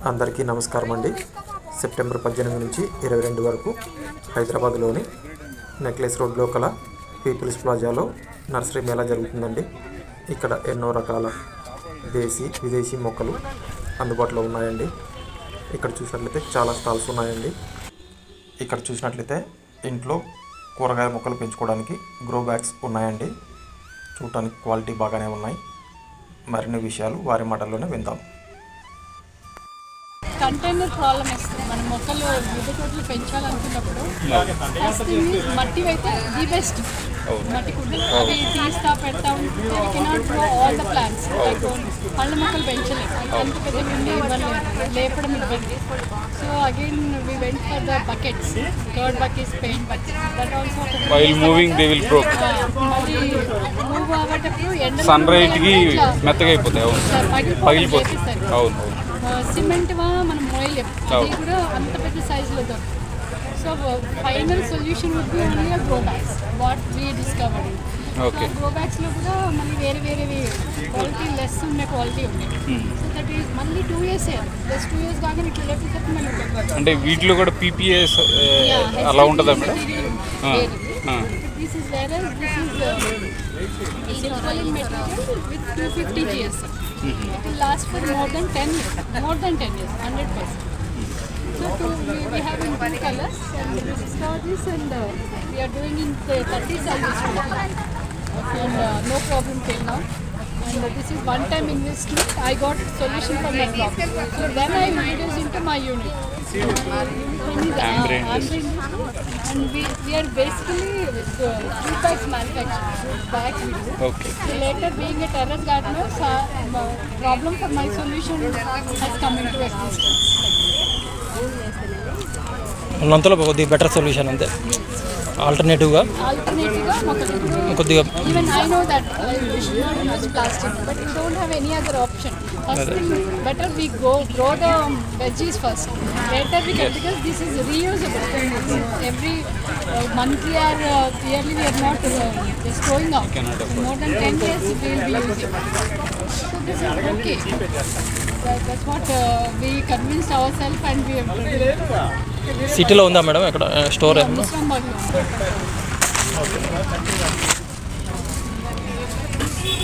అందరికీ నమస్కారం అండి. సెప్టెంబర్ 18 నుంచి 22 వరకు హైదరాబాద్లోని నెక్లెస్ రోడ్లో కల పీపుల్స్ ప్లాజాలో నర్సరీ మేళా జరుగుతుందండి. ఇక్కడ ఎన్నో రకాల విదేశీ మొక్కలు అందుబాటులో ఉన్నాయండి. ఇక్కడ చూసినట్లయితే చాలా స్టాల్స్ ఉన్నాయండి. ఇక్కడ చూసినట్లయితే ఇంట్లో కూరగాయ మొక్కలు పెంచుకోవడానికి గ్రో బ్యాగ్స్ ఉన్నాయండి. చూడటానికి క్వాలిటీ బాగానే ఉన్నాయి. మరిన్ని విషయాలు వారి మాటల్లోనే విందాం. కంటైనర్ ప్రాబ్లం వస్తుంది. మనం మొక్కలు మిద్దె తోటలు పెంచాలనుకున్నప్పుడు ఫస్ట్ థింగ్ మట్టి అయితే ది బెస్ట్. మట్టి కుండలు అవి తీస్తా పెడతా ఉంటే we cannot grow all the plants. Like పళ్ళ మొక్కలు పెంచలేము, అంత పెద్ద కుండీ ఇవ్వలేదు, లేపడం ఇబ్బంది. So again we went for the buckets, third buckets, paint buckets. That also while moving they will broke. మళ్ళీ మూవ్ అవ్వటప్పుడు ఎండ సన్ రైట్కి మెత్తగా అయిపోతాయి, పగిలిపోతాయి. అవును, సిమెంట్ మనం మోయలేము, అది కూడా అంత పెద్ద సైజులో దొరుకుతుంది. So final solution would be only grow bags what we discovered. Okay, grow బ్యాగ్స్లో కూడా మళ్ళీ వేరేవి క్వాలిటీ లెస్ ఉన్నాయి, క్వాలిటీ ఉన్నాయి. సో దట్ ఈస్ మళ్ళీ 2 years జస్ట్ 2 years కాగానే ఇట్లా లేకపోతే మళ్ళీ అంటే వీటిలో కూడా పీపీఎస్ అలా ఉంటుందా madam? This is where this is polymer material with 250 GS. It will last for more than 10 years, 100%. So we have in 2 colors, and we discovered this, and we are doing in 30 sizes and no problem till now. And this is one-time investment. I got solution for my problem. So then I introduced into my unit. And we are basically food bags manufacturer. Bags we do. Okay. So later, being a terrace gardener, problem for my solution has come into existence. ఉన్నంతలో కొద్దిగా better solution అంతే. ఆల్టర్నేటివ్గా కొద్దిగా even I know that we should not use plastic, but we don't have any other option. First thing, better we grow the veggies first. Later we can, because this is reusable. Every monthly or yearly we are not just throwing out. More than 10 years we will be using. So this is okay. That's what we convinced ourselves, and we have. సిటీలో ఉందా madam ఎక్కడ store ఏమన్నా? Muslim